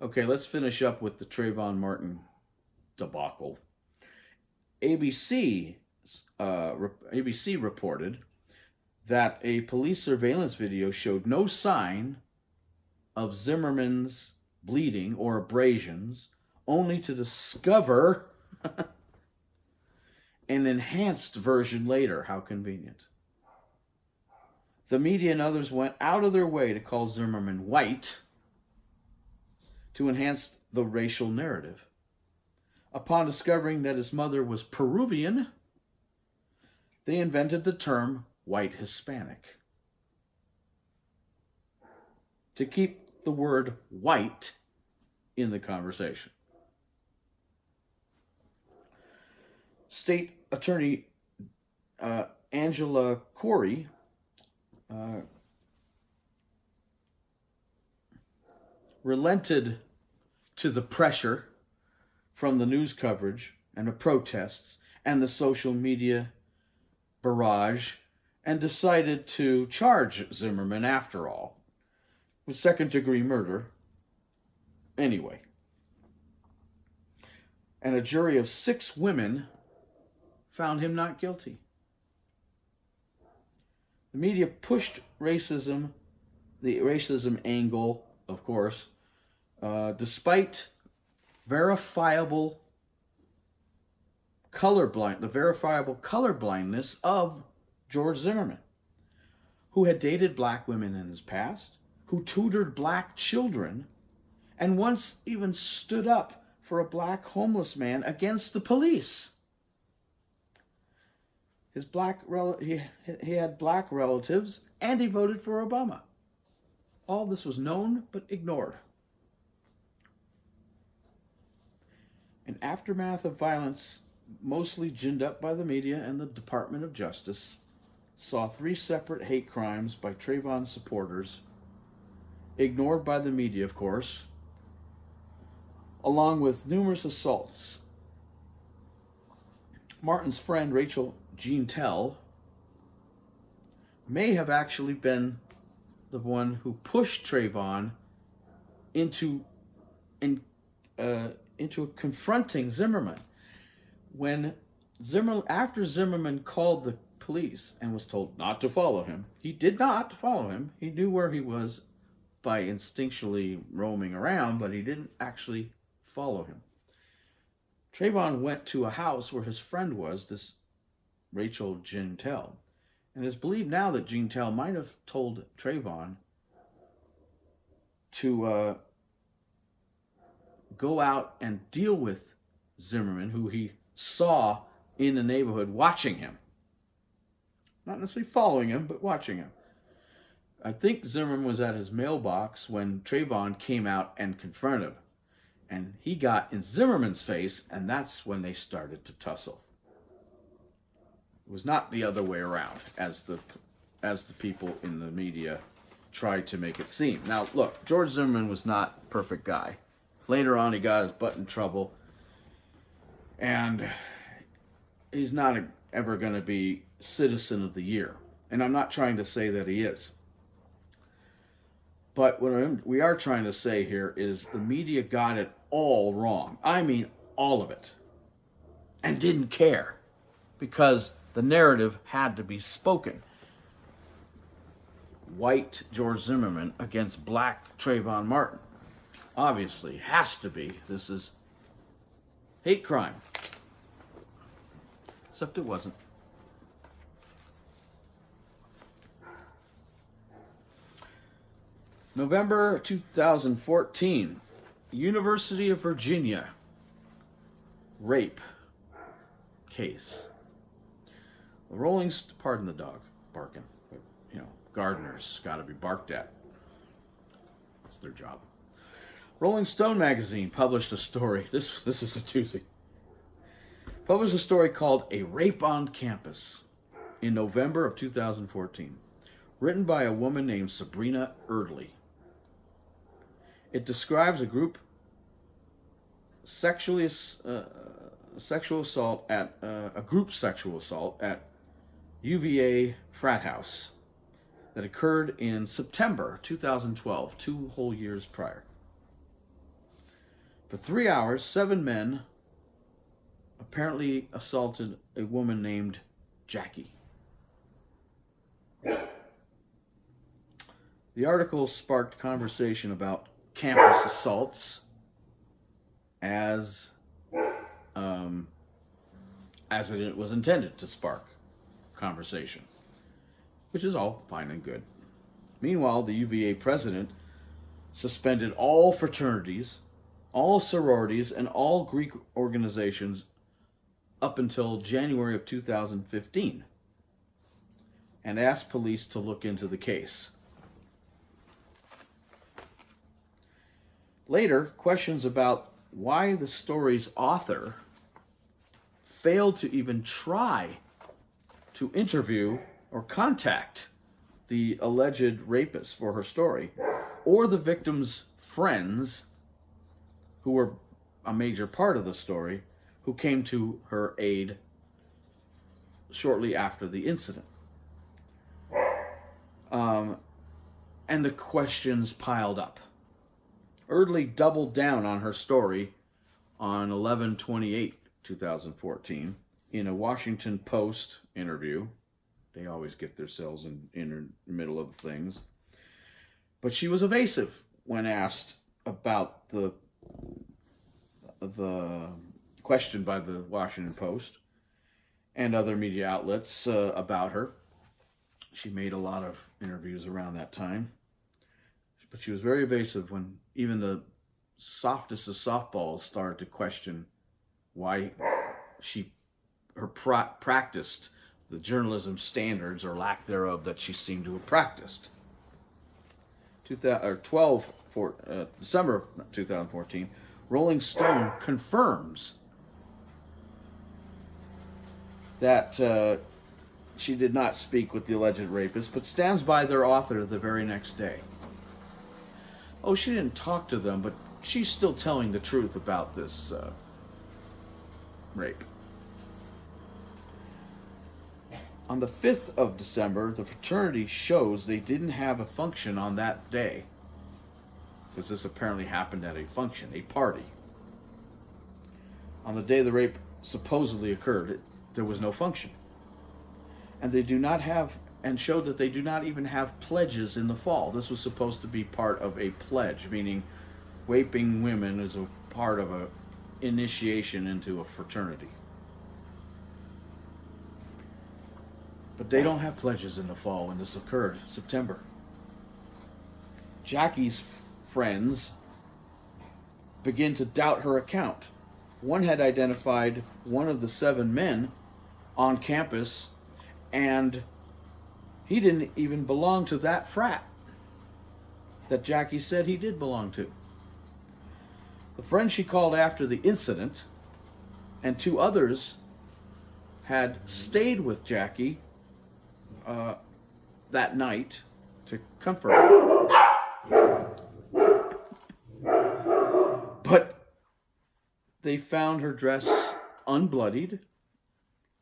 Okay, let's finish up with the Trayvon Martin debacle. ABC ABC reported that a police surveillance video showed no sign of Zimmerman's bleeding or abrasions, only to discover an enhanced version later. How convenient. The media and others went out of their way to call Zimmerman white to enhance the racial narrative. Upon discovering that his mother was Peruvian, they invented the term white Hispanic to keep the word white in the conversation. State Attorney Angela Corey relented to the pressure from the news coverage and the protests and the social media barrage and decided to charge Zimmerman, after all, with second-degree murder anyway. And a jury of 6 women found him not guilty. The media pushed racism, the racism angle, of course, despite verifiable colorblindness of George Zimmerman, who had dated black women in his past, who tutored black children, and once even stood up for a black homeless man against the police. He had black relatives, and he voted for Obama. All this was known but ignored. An aftermath of violence, mostly ginned up by the media and the Department of Justice, saw 3 separate hate crimes by Trayvon supporters, ignored by the media, of course, along with numerous assaults. Martin's friend, Rachel Jean Tell, may have actually been the one who pushed Trayvon into confronting Zimmerman. After Zimmerman called the police and was told not to follow him, he did not follow him. He knew where he was by instinctually roaming around, but he didn't actually follow him. Trayvon went to a house where his friend was, this Rachel Jean Tell. And it is believed now that Jean Tell might have told Trayvon to go out and deal with Zimmerman, who he saw in the neighborhood watching him. Not necessarily following him, but watching him. I think Zimmerman was at his mailbox when Trayvon came out and confronted him. And he got in Zimmerman's face, and that's when they started to tussle. It was not the other way around, as the people in the media tried to make it seem. Now, look, George Zimmerman was not a perfect guy. Later on, he got his butt in trouble, and he's not ever going to be Citizen of the Year. And I'm not trying to say that he is. But what we are trying to say here is the media got it all wrong. I mean, all of it. And didn't care, because the narrative had to be spoken. White George Zimmerman against black Trayvon Martin. Obviously, has to be. This is hate crime. Except it wasn't. November 2014, University of Virginia rape case. The pardon the dog barking, but gardeners got to be barked at. That's their job. Rolling Stone magazine published a story. This is a doozy. Published a story called "A Rape on Campus" in November of 2014, written by a woman named Sabrina Erdley. It describes a group sexual assault at UVA frat house that occurred in September 2012, 2 whole years prior. For 3 hours, 7 men apparently assaulted a woman named Jackie. The article sparked conversation about campus assaults as it was intended to spark conversation, which is all fine and good. Meanwhile, the UVA president suspended all fraternities, all sororities, and all Greek organizations up until January of 2015, and asked police to look into the case. Later, questions about why the story's author failed to even try to interview or contact the alleged rapist for her story, or the victim's friends, who were a major part of the story, who came to her aid shortly after the incident. And the questions piled up. Eardley doubled down on her story on 11/28/2014 in a Washington Post interview. They always get themselves in the middle of things. But she was evasive when asked about the question by the Washington Post and other media outlets about her. She made a lot of interviews around that time. But she was very evasive when even the softest of softballs started to question why her practiced the journalism standards or lack thereof that she seemed to have practiced. December 2014, Rolling Stone confirms that she did not speak with the alleged rapist, but stands by their author the very next day. Oh, she didn't talk to them, but she's still telling the truth about this rape. On the 5th of December, the fraternity shows they didn't have a function on that day, because this apparently happened at a function, a party. On the day the rape supposedly occurred, there was no function. And they do not have, and showed that they do not even have pledges in the fall. This was supposed to be part of a pledge, meaning raping women is a part of a initiation into a fraternity. But they don't have pledges in the fall when this occurred, September. Jackie's friends begin to doubt her account. One had identified one of the 7 men on campus, and he didn't even belong to that frat that Jackie said he did belong to. The friend she called after the incident and 2 others had stayed with Jackie that night to comfort her. But they found her dress unbloodied,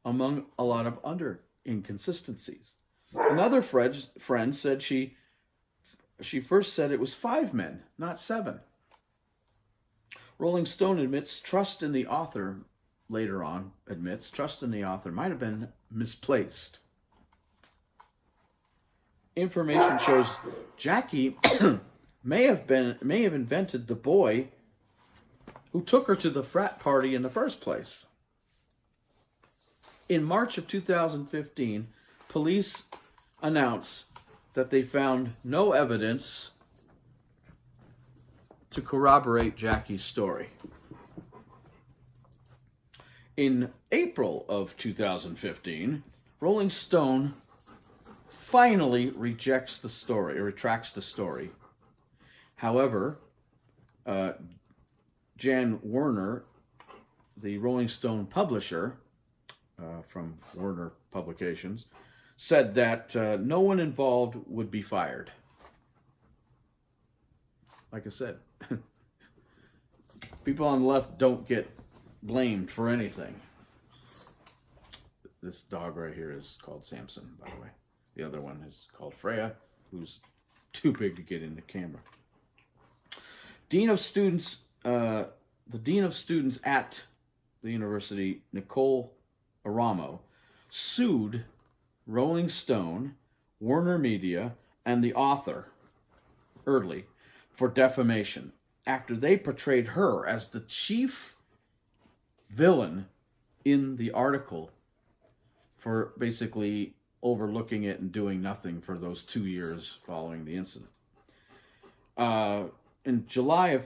among a lot of other inconsistencies. Another friend said she first said it was 5 men, not 7. Rolling Stone admits trust in the author, later on admits trust in the author might have been misplaced. Information shows Jackie may have invented the boy who took her to the frat party in the first place. In March of 2015, police announced that they found no evidence to corroborate Jackie's story. In April of 2015, Rolling Stone finally retracts the story. However, Jan Werner, the Rolling Stone publisher from Werner Publications, said that no one involved would be fired. Like I said, people on the left don't get blamed for anything. This dog right here is called Samson, by the way. The other one is called Freya, who's too big to get in the camera. Dean of Students the dean of students at the university, Nicole Aramo, sued Rolling Stone, Warner Media, and the author, Eardley, for defamation after they portrayed her as the chief villain in the article for basically overlooking it and doing nothing for those 2 years following the incident. In July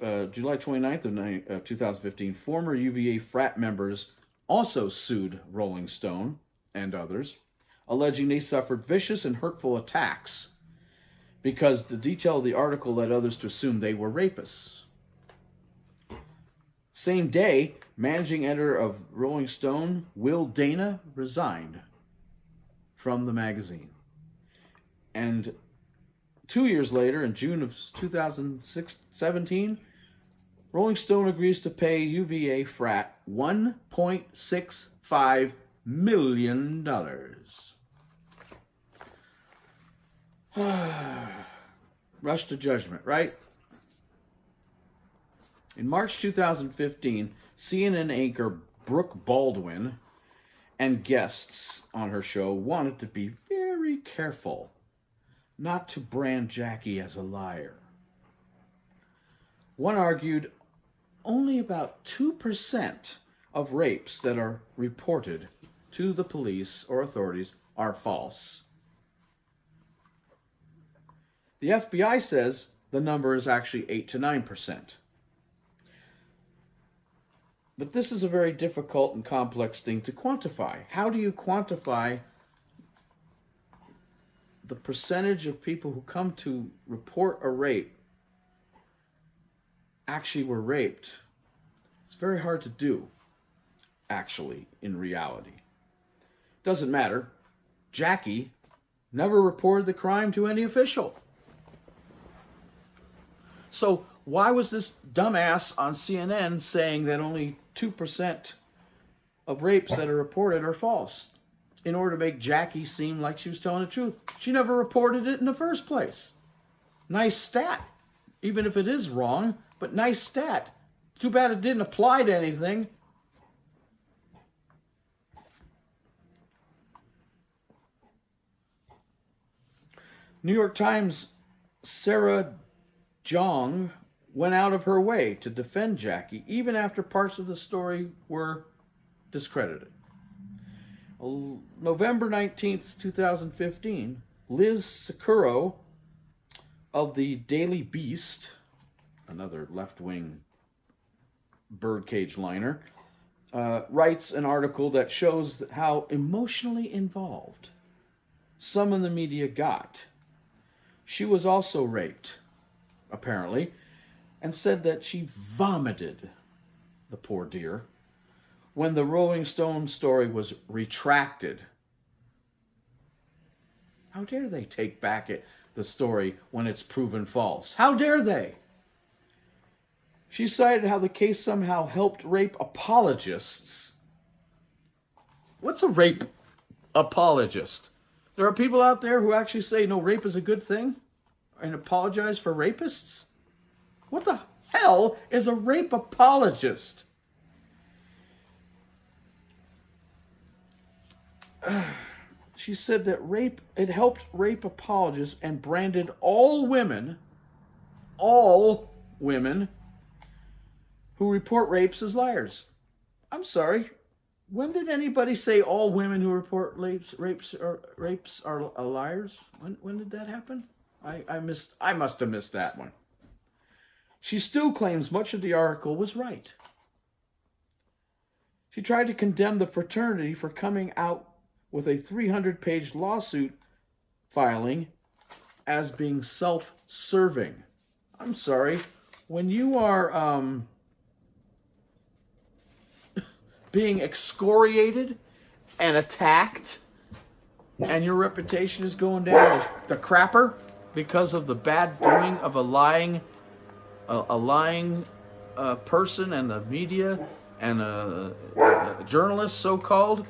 29th of 2015, former UVA frat members also sued Rolling Stone and others, alleging they suffered vicious and hurtful attacks because the detail of the article led others to assume they were rapists. Same day, managing editor of Rolling Stone, Will Dana, resigned from the magazine. And 2 years later, in June of 2017, Rolling Stone agrees to pay UVA frat $1.65 million. Rush to judgment, right? In March 2015, CNN anchor Brooke Baldwin and guests on her show wanted to be very careful not to brand Jackie as a liar. One argued only about 2% of rapes that are reported to the police or authorities are false. The FBI says the number is actually 8 to 9%. But this is a very difficult and complex thing to quantify. How do you quantify the percentage of people who come to report a rape actually were raped? It's very hard to do, actually, in reality. Doesn't matter. Jackie never reported the crime to any official. So why was this dumbass on CNN saying that only 2% of rapes that are reported are false in order to make Jackie seem like she was telling the truth? She never reported it in the first place. Nice stat, even if it is wrong, but nice stat. Too bad it didn't apply to anything. New York Times' Sarah Jong went out of her way to defend Jackie, even after parts of the story were discredited. November 19th, 2015, Liz Sakuro of the Daily Beast, another left-wing birdcage liner, writes an article that shows how emotionally involved some in the media got. She was also raped, apparently, and said that she vomited, the poor dear, when the Rolling Stone story was retracted. How dare they take back the story when it's proven false? How dare they? She cited how the case somehow helped rape apologists. What's a rape apologist? There are people out there who actually say, no, rape is a good thing and apologize for rapists? What the hell is a rape apologist? She said that it helped rape apologists and branded all women who report rapes as liars. I'm sorry. When did anybody say all women who report rapes are liars? When did that happen? I must have missed that one. She still claims much of the article was right. She tried to condemn the fraternity for coming out with a 300-page lawsuit filing as being self-serving. I'm sorry. When you are being excoriated and attacked and your reputation is going down the crapper because of the bad doing of a lying person and the media and a journalist, so-called,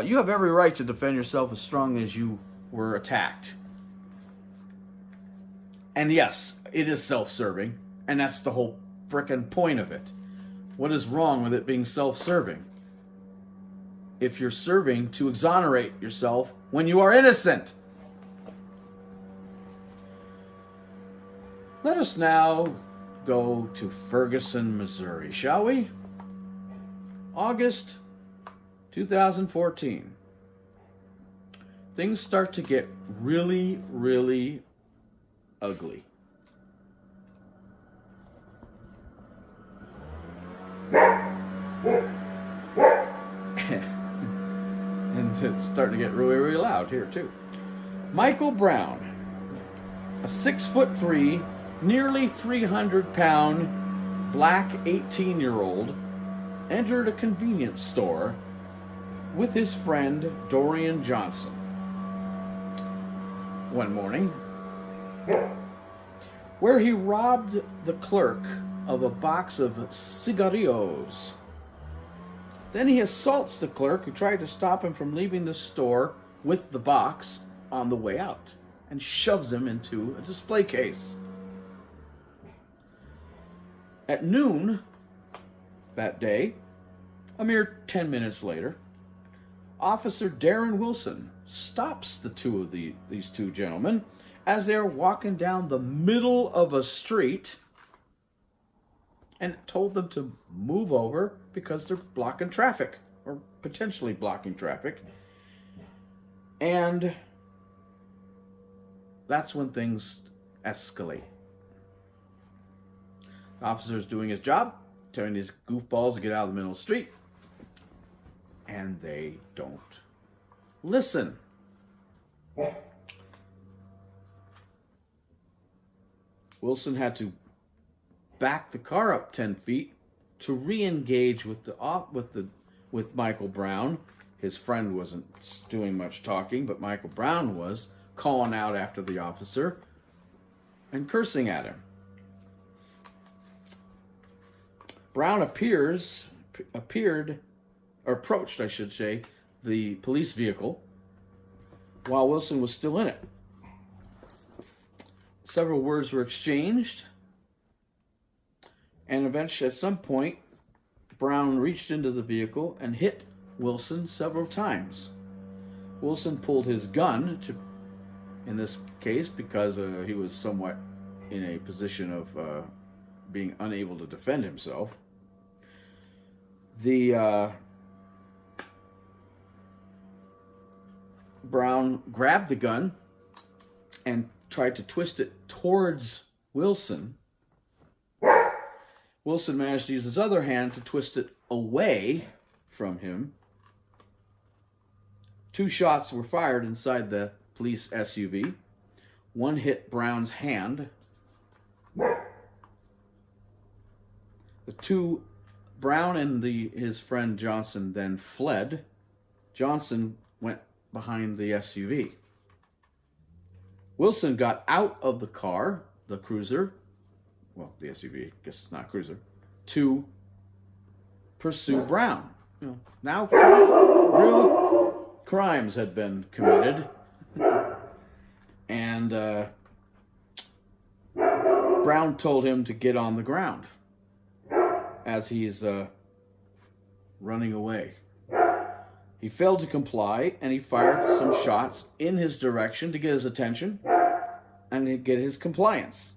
you have every right to defend yourself as strong as you were attacked. And yes, it is self-serving, and that's the whole frickin' point of it? What is wrong with it being self-serving? If you're serving to exonerate yourself when you are innocent. Let us now go to Ferguson, Missouri, shall we? August 2014. Things start to get really, really ugly. And it's starting to get really, really loud here, too. Michael Brown, a 6'3", nearly 300-pound black 18-year-old, entered a convenience store with his friend Dorian Johnson one morning, where he robbed the clerk of a box of cigarillos. Then he assaults the clerk, who tried to stop him from leaving the store with the box on the way out, and shoves him into a display case. At noon that day, a mere 10 minutes later, Officer Darren Wilson stops these two gentlemen as they're walking down the middle of a street and told them to move over because they're blocking traffic, or potentially blocking traffic. And that's when things escalate. The officer's doing his job, telling these goofballs to get out of the middle of the street, and they don't listen. Wilson had to back the car up 10 feet to re-engage with Michael Brown. His friend wasn't doing much talking, but Michael Brown was calling out after the officer and cursing at him. Brown approached, I should say, the police vehicle while Wilson was still in it. Several words were exchanged, and eventually, at some point, Brown reached into the vehicle and hit Wilson several times. Wilson pulled his gun, in this case, because he was somewhat in a position of being unable to defend himself. Brown grabbed the gun and tried to twist it towards Wilson. Wilson managed to use his other hand to twist it away from him. 2 shots were fired inside the police SUV. One hit Brown's hand. Brown and his friend Johnson then fled. Johnson went behind the SUV. Wilson got out of the car, the cruiser, well, the SUV, I guess it's not a cruiser, to pursue Brown. Now real crimes had been committed, and Brown told him to get on the ground as he's running away. He failed to comply, and he fired some shots in his direction to get his attention and to get his compliance.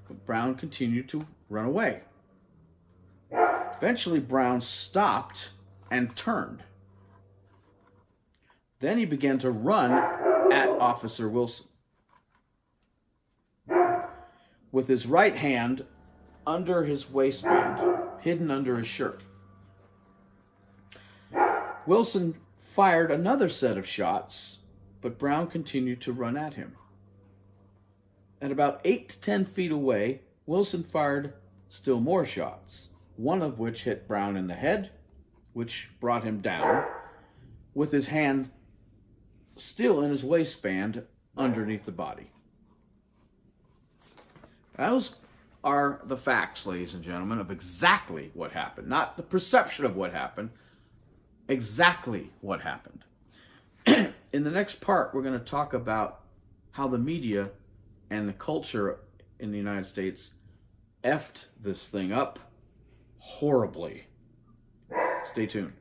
But Brown continued to run away. Eventually, Brown stopped and turned. Then he began to run at Officer Wilson with his right hand under his waistband, hidden under his shirt. Wilson fired another set of shots, but Brown continued to run at him. At about 8 to 10 feet away, Wilson fired still more shots, one of which hit Brown in the head, which brought him down, with his hand still in his waistband underneath the body. Those are the facts, ladies and gentlemen, of exactly what happened. Not the perception of what happened, exactly what happened. In the next part, we're going to talk about how the media and the culture in the United States effed this thing up horribly. Stay tuned.